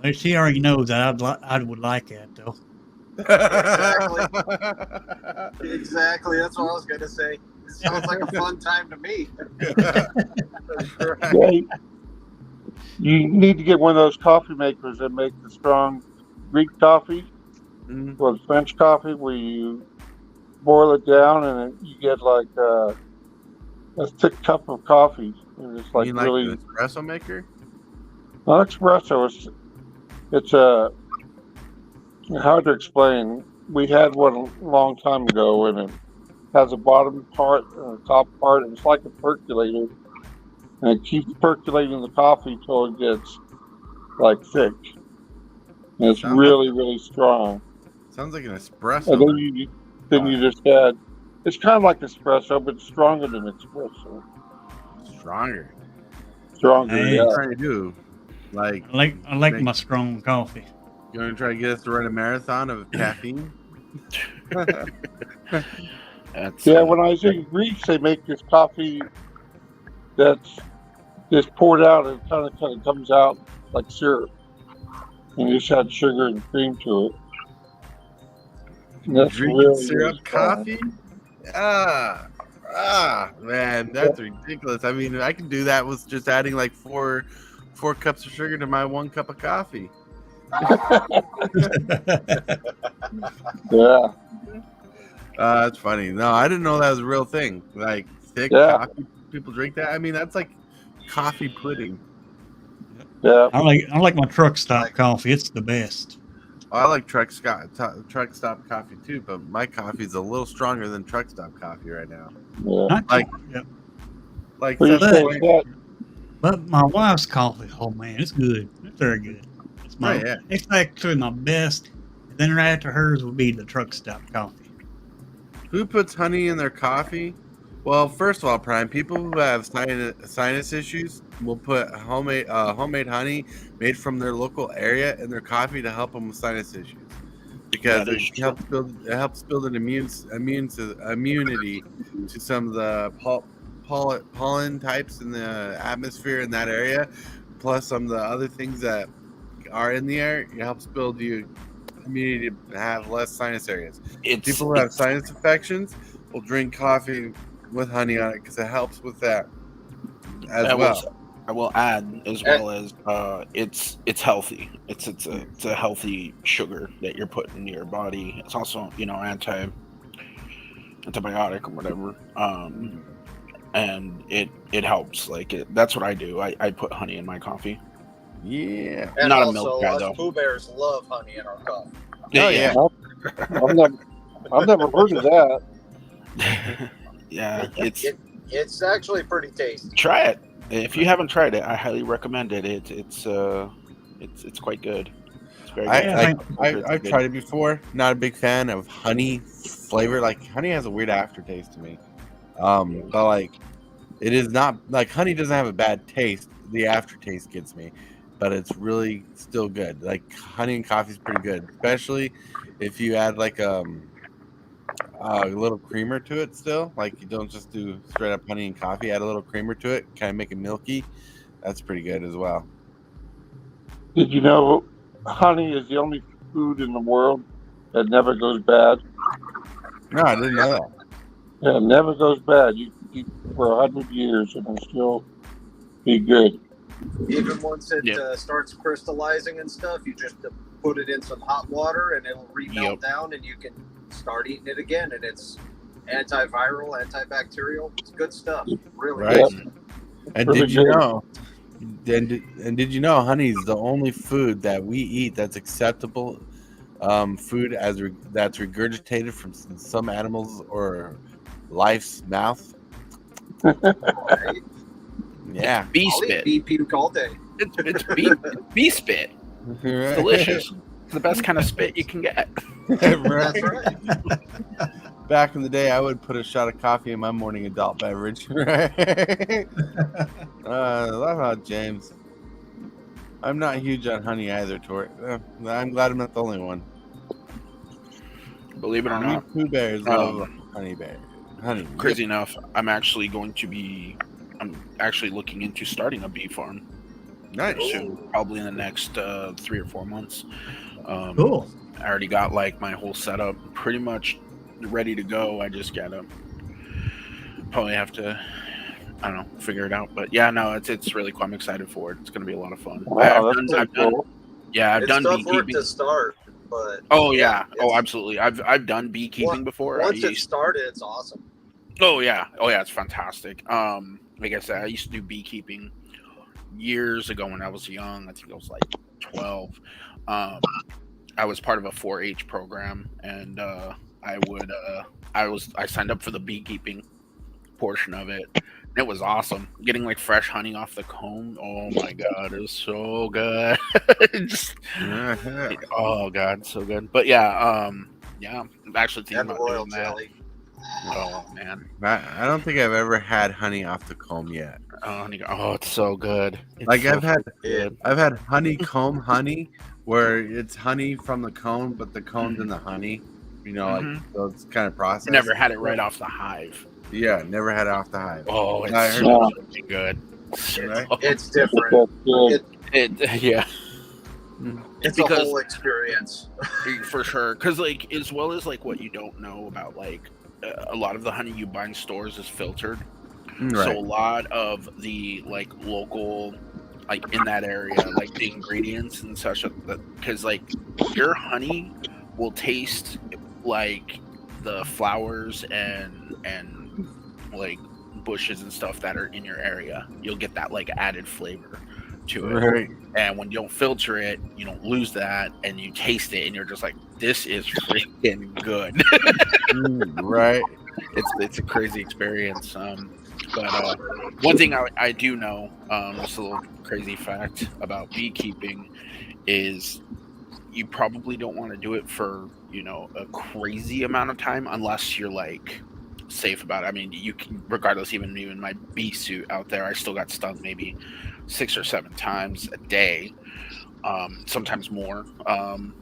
Well, she already knows that I would like that though. Exactly. That's what I was gonna say. It sounds like a fun time to me. Yeah, you need to get one of those coffee makers that make the strong Greek coffee, or the French coffee, where you boil it down and you get like a thick cup of coffee. And it's like, really an espresso maker. Not espresso. It's hard to explain. We had one a long time ago, and it has a bottom part and a top part, and it's like a percolator, and it keeps percolating the coffee till it gets like thick. And it's really, really strong. Sounds like an espresso. And then you just add. It's kind of like espresso, but stronger than espresso. Stronger. Stronger, Hey. yeah. Trying to do, like, I like my strong coffee. you want to try to get us to run a marathon of caffeine? That's Yeah, when I was in Greece, they make this coffee that's just poured out and kind of comes out like syrup. And you just add sugar and cream to it. And that's Drinking really, syrup really strong. coffee? Man, that's ridiculous. I mean, I can do that with just adding like four cups of sugar to my 1 cup of coffee. Yeah. That's funny. No, I didn't know that was a real thing. Like thick Yeah. coffee, people drink that. I mean, that's like coffee pudding. Yeah. I like my truck stop coffee. It's the best. I like truck stop coffee too, but my coffee is a little stronger than truck stop coffee right now. Yeah. Not Like- yeah. Like Well, you Seth say Point- that, But my wife's coffee, oh man, it's good. It's very good. It's my, yeah. it's actually my best. And then right after hers would be the truck stop coffee. Who puts honey in their coffee? Well, first of all, Prime, people who have sinus issues will put homemade honey made from their local area in their coffee to help them with sinus issues, because That is it helps build an immunity to some of the pollen types in the atmosphere in that area, plus some of the other things that are in the air. It helps build you immunity to have less sinus areas. People who have sinus infections will drink coffee with honey on it because it helps with that as well. I will add as well as it's healthy. It's a healthy sugar that you're putting in your body. It's also antibiotic or whatever. And it helps. That's what I do. I put honey in my coffee. Yeah. And Not a also, milk guy, us though. Pooh Bears love honey in our coffee. Oh yeah. I've never heard of that. Yeah, It's actually pretty tasty. try it. If you haven't tried it, I highly recommend it. It's quite good. It's very good. I've tried it before. Not a big fan of honey flavor. Like honey has a weird aftertaste to me. But like it is not like honey doesn't have a bad taste. The aftertaste gets me, but it's really still good. Like honey and coffee is pretty good, especially if you add like a little creamer to it. Still, like you don't just do straight up honey and coffee. Add a little creamer to it, kind of make it milky. That's pretty good as well. Did you know honey is the only food in the world that never goes bad? No, I didn't know that. Yeah, it never goes bad. You can keep it for 100 years and it'll still be good. Even once it starts crystallizing and stuff, you just put it in some hot water and it'll remelt down and you can start eating it again. And it's antiviral, antibacterial. It's good stuff. Really. Right. Yeah. And Really did you good. know? And did you know honey is the only food that we eat that's acceptable food that's regurgitated from some animals or life's mouth? Right? Yeah. Bee I'll eat spit. bee puke all day. It's bee spit. It's delicious. It's the best kind of spit you can get. That's right. Back in the day, I would put a shot of coffee in my morning adult beverage. Right? Love how James. I'm not huge on honey either, Tori. I'm glad I'm not the only one. Believe it or not, Pooh Bears love honey. crazy enough, I'm actually looking into starting a bee farm. Nice. Soon, probably in the next 3 or 4 months. Cool. I already got like my whole setup pretty much ready to go. I just gotta probably have to, I don't know, figure it out. But yeah, no, it's really cool. I'm excited for it. It's gonna be a lot of fun. Wow, I've that's done pretty cool. It's done tough work beekeeping. to start, but Oh yeah. Oh, it's- absolutely. I've done beekeeping before. Once it's started, it's awesome. Oh yeah, it's fantastic. Like I said, I used to do beekeeping years ago when I was young. I think I was like 12. I was part of a 4-H program, and I signed up for the beekeeping portion of it. It was awesome. Getting like fresh honey off the comb. Oh my god, it was so good. Oh god, so good. But yeah, I'm actually thinking And the about royal doing that. jelly. Oh man. I don't think I've ever had honey off the comb yet. Oh, it's so good. It's Like so I've had honeycomb honey, where it's honey from the cone, but the cone's in the honey. You know, like so it's kind of processed. Never had it right off the hive. Yeah, never had it off the hive. Oh, I it's heard so good. Right? It's different. Yeah. It's because a whole experience. for sure. Because like, as well as like what you don't know about, like a lot of the honey you buy in stores is filtered. Right. So a lot of the like local, like in that area, like the ingredients and such, because like your honey will taste like the flowers and like bushes and stuff that are in your area. You'll get that like added flavor to it. Right. And when you don't filter it, you don't lose that, and you taste it, and you're just like, this is freaking good. Right. It's a crazy experience. But one thing I do know, just a little crazy fact about beekeeping, is you probably don't want to do it for, you know, a crazy amount of time unless you're like safe about it. I mean, you can, regardless, even in my bee suit out there, I still got stung maybe 6 or 7 times a day, sometimes more.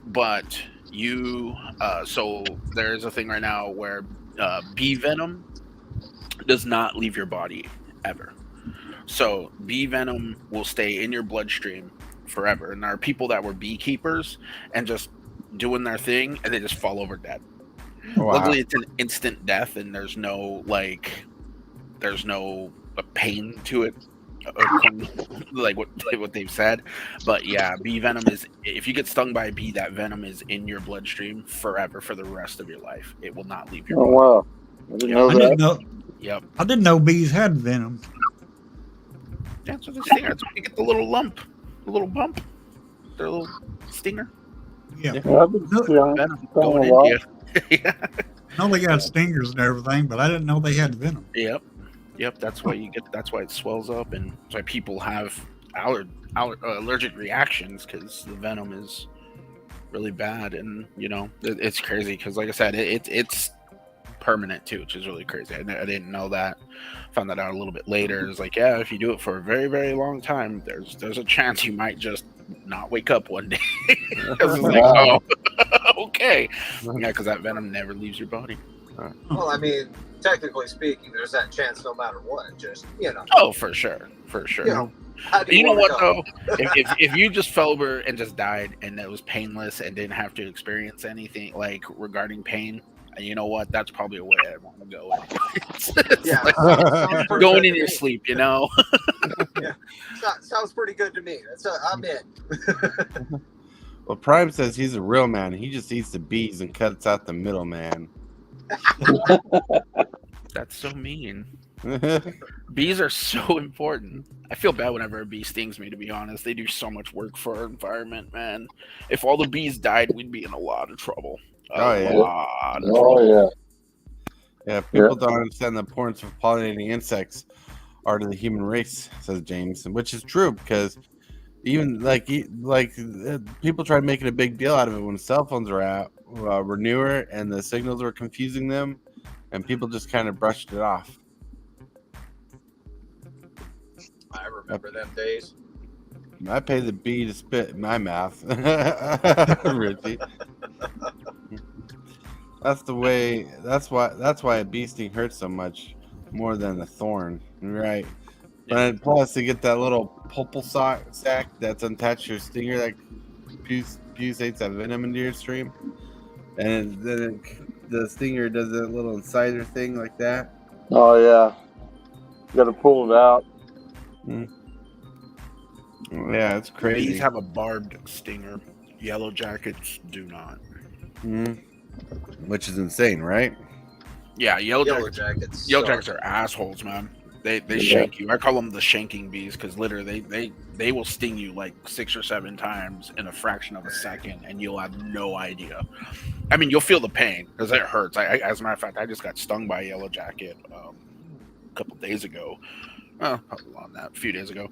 But you, so there's a thing right now where bee venom does not leave your body ever. So bee venom will stay in your bloodstream forever. And there are people that were beekeepers and just doing their thing, and they just fall over dead. Wow. Luckily, it's an instant death, and there's no pain to it, like what they've said. But yeah, bee venom is, if you get stung by a bee, that venom is in your bloodstream forever for the rest of your life. It will not leave your body. Wow. I didn't know that. Yep. I didn't know bees had venom. That's what they say. That's when you get the little lump, the little bump, their little stinger. Yeah. Venom going in you. Yeah. I know they got stingers and everything, but I didn't know they had venom. Yep. That's why you get. That's why it swells up, and that's why people have allergic reactions, because the venom is really bad. And you know, it's crazy because, like I said, it's permanent too, which is really crazy. I didn't know that. Found that out a little bit later. It's like, yeah, if you do it for a very, very long time, there's a chance you might just not wake up one day. It's like, oh, okay, yeah, because that venom never leaves your body. Well, I mean, technically speaking, there's that chance no matter what. Just, you know. Oh, for sure. You know, you know what though? if you just fell over and just died and it was painless and didn't have to experience anything like regarding pain, you know what? That's probably a way I want to go. Yeah, like going in your sleep, you know. Yeah, sounds pretty good to me. I'm in. Well, Prime says he's a real man. He just eats the bees and cuts out the middleman. That's so mean. Bees are so important. I feel bad whenever a bee stings me, to be honest. They do so much work for our environment, man. If all the bees died, we'd be in a lot of trouble. Yeah, people don't understand the importance of pollinating insects are to the human race, says James, which is true, because even like people tried making a big deal out of it when cell phones were newer and the signals were confusing them, and people just kind of brushed it off. I remember them days. I pay the bee to spit in my mouth. Richie. That's the way. That's why a bee sting hurts so much more than a thorn, right? But plus, to get that little pulpal sac that's attached to your stinger that pulsates that venom into your stream, and then the stinger does a little incisor thing like that. Oh yeah, you got to pull it out. Yeah, it's crazy. Bees have a barbed stinger. Yellow jackets do not. Which is insane, right? Yeah, yellow jackets. Yellow jackets are assholes, man. They shank you. I call them the shanking bees because literally they will sting you like 6 or 7 times in a fraction of a second, and you'll have no idea. I mean, you'll feel the pain because it hurts. As a matter of fact, I just got stung by a yellow jacket a couple days ago. Well, probably on that, a few days ago.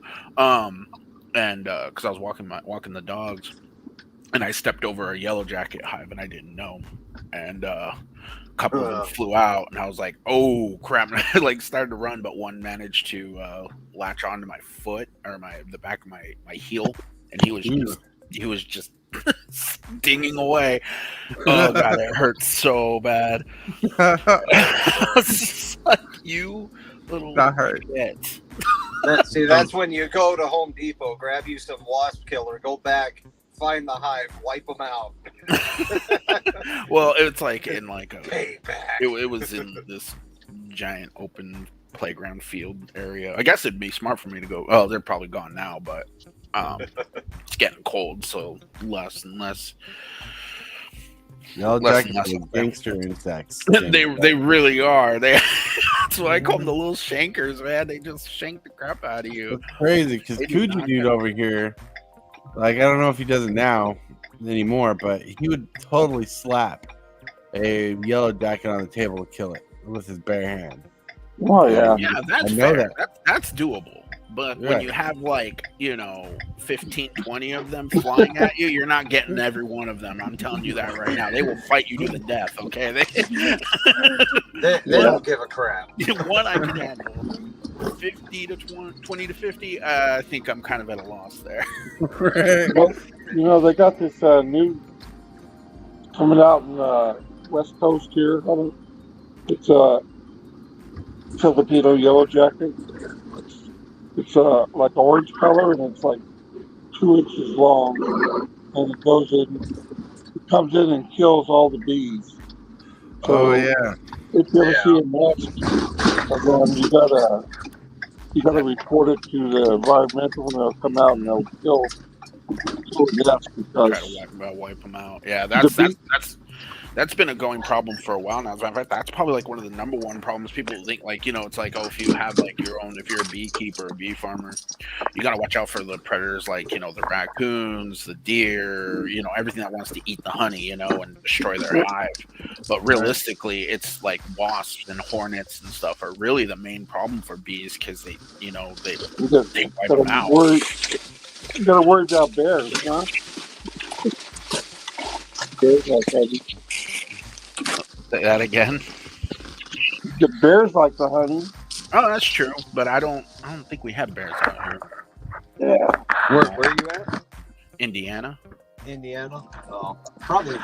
And because I was walking the dogs, and I stepped over a yellow jacket hive, and I didn't know. And A couple of them flew out, and I was like, "Oh crap!" And I like started to run, but one managed to latch onto my foot or the back of my heel, and he was just stinging away. Oh god, it hurt so bad. I was just like, you little shit. That's when you go to Home Depot, grab you some wasp killer, go back, find the hive, wipe them out. Well, it's like in like a payback. It was in this giant open playground field area. I guess it'd be smart for me to go. Oh, they're probably gone now, but it's getting cold, so less and less. No, gangster insects. They really are. That's why I call them the little shankers, man. They just shank the crap out of you. It's crazy because Coogee dude over here, like I don't know if he does it now anymore, but he would totally slap a yellow jacket on the table to kill it with his bare hand. Oh yeah, yeah, that's fair. That's doable. But when you have 15, 20 of them flying at you, you're not getting every one of them. I'm telling you that right now. They will fight you to the death. Okay, they don't give a crap. One I can handle. 50 to 20 to 50. I think I'm kind of at a loss there. Well, they got this new coming out in the West Coast here. It's a Filipino yellow jacket. It's like orange color, and it's like 2 inches long, and it comes in and kills all the bees. So if you ever see a nest, you gotta report it to the environmental, and they'll come out and they'll kill the nests because try to wipe them out. Yeah, that's been a going problem for a while now. As a matter of fact, that's probably like one of the number one problems. People think it's like, if you have like your own, if you're a beekeeper, a bee farmer, you got to watch out for the predators like, the raccoons, the deer, everything that wants to eat the honey, and destroy their hive. But realistically, it's like wasps and hornets and stuff are really the main problem for bees because they wipe them out. You got to worry about bears, huh? Bears like honey. Say that again. The bears like the honey. Oh, that's true, but I don't think we have bears out here. Yeah. Where are you at? Indiana. Oh, probably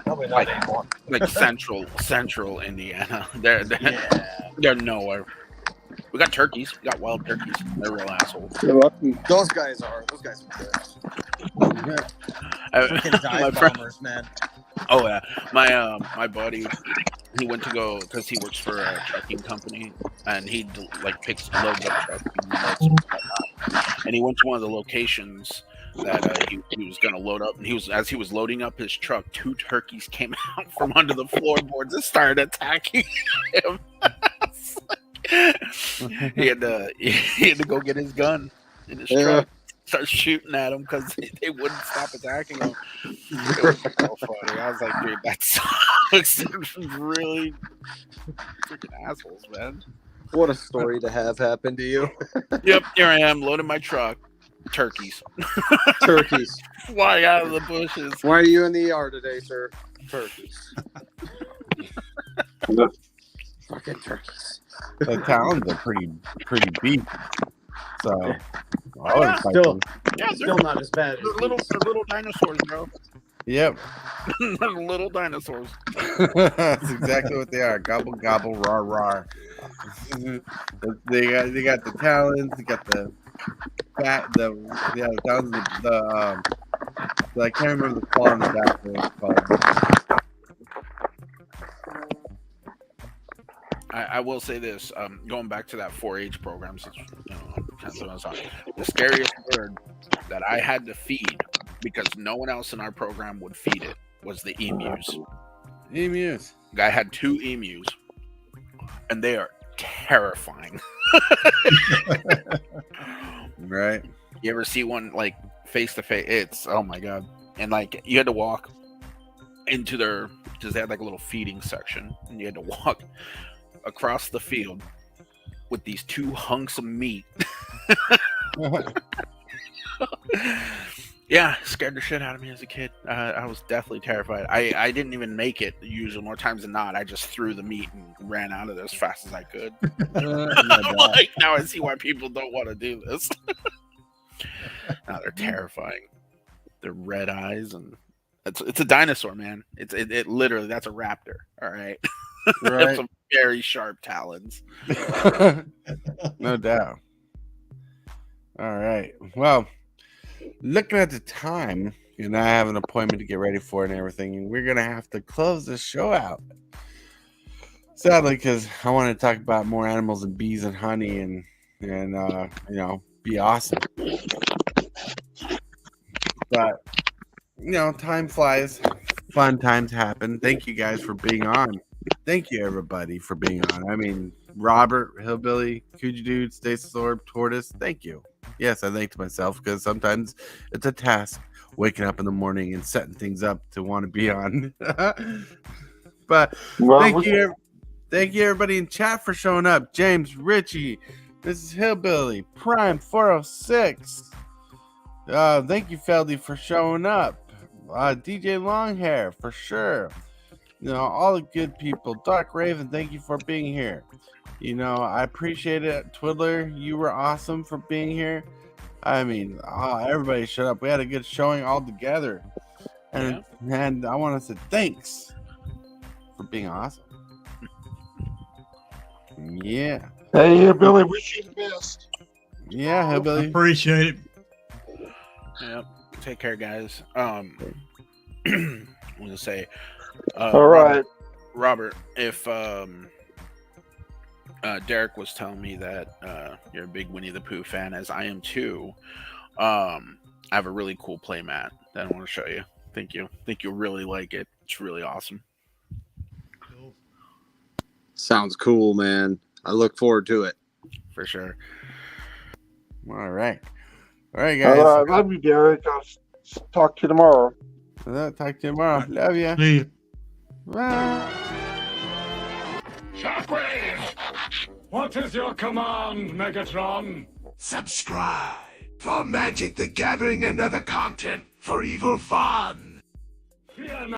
not anymore. Like central Indiana. They're nowhere. We got turkeys. We got wild turkeys. They're real assholes. Those guys are good. Freaking dive bombers, man. Oh yeah, my buddy, he went to go because he works for a trucking company, and he loads up trucks, and he went to one of the locations that he was going to load up, and as he was loading up his truck, 2 turkeys came out from under the floorboards and started attacking him. He had to go get his gun in his truck. Start shooting at him because they wouldn't stop attacking him. It was so funny. I was like, dude, that sucks. Really freaking assholes, man. What a story to have happen to you. Yep, here I am loading my truck. Turkeys. Turkeys. Flying out of the bushes. Why are you in the ER today, sir? Turkeys. Fucking turkeys. The towns are pretty beef. So, still not as bad. They're little dinosaurs, bro. Yep. They're little dinosaurs. That's exactly what they are. Gobble gobble, rar rar. They got the talons. They got the talons. I can't remember the claw on the back. What it's called. I will say this, going back to that 4-H program, since the scariest bird that I had to feed because no one else in our program would feed it was the emus. Emus. Guy had 2 emus, and they are terrifying. Right. You ever see one like face to face? It's oh my god, and like you had to walk into because they had like a little feeding section, and you had to walk across the field with these 2 hunks of meat. Yeah, scared the shit out of me as a kid. I was definitely terrified. I didn't even make it. Usually, more times than not, I just threw the meat and ran out of there as fast as I could. I'm like, now I see why people don't want to do this. Now they're terrifying. They're red eyes, and it's a dinosaur, man. It literally, that's a raptor. All right, Right. Some very sharp talons. No doubt. All right. Well, looking at the time, and I have an appointment to get ready for and everything, and we're gonna have to close this show out. Sadly, because I want to talk about more animals and bees and honey and be awesome. But time flies. Fun times happen. Thank you guys for being on. Thank you everybody for being on. I mean, Robert, Hillbilly, Coogee Dude, Stasis Orb, Tortoise. Thank you. Yes, I thanked myself because sometimes it's a task waking up in the morning and setting things up to want to be on. But thank you everybody in chat for showing up. James, Richie, Mrs. Hillbilly, Prime 406. Thank you, Feldy, for showing up. DJ Longhair, for sure. All the good people. Darc Raven, thank you for being here. I appreciate it. Twiddler, you were awesome for being here. I mean, everybody showed up. We had a good showing all together. And I want to say thanks for being awesome. Yeah. Hey, Hillbilly, wish you the best. Yeah, Hillbilly. Appreciate it. Yep. Take care, guys. I'm gonna say, all right, Robert. If Derek was telling me that you're a big Winnie the Pooh fan, as I am too, I have a really cool play mat that I want to show you. Think you'll really like it. It's really awesome. Sounds cool, man. I look forward to it. For sure. All right, guys. All right, love you, Derek. I'll talk to you tomorrow. Talk to you tomorrow. Love you. See you. Bye. Shockwave! What is your command, Megatron? Subscribe for Magic the Gathering and other content for evil fun. Fear not.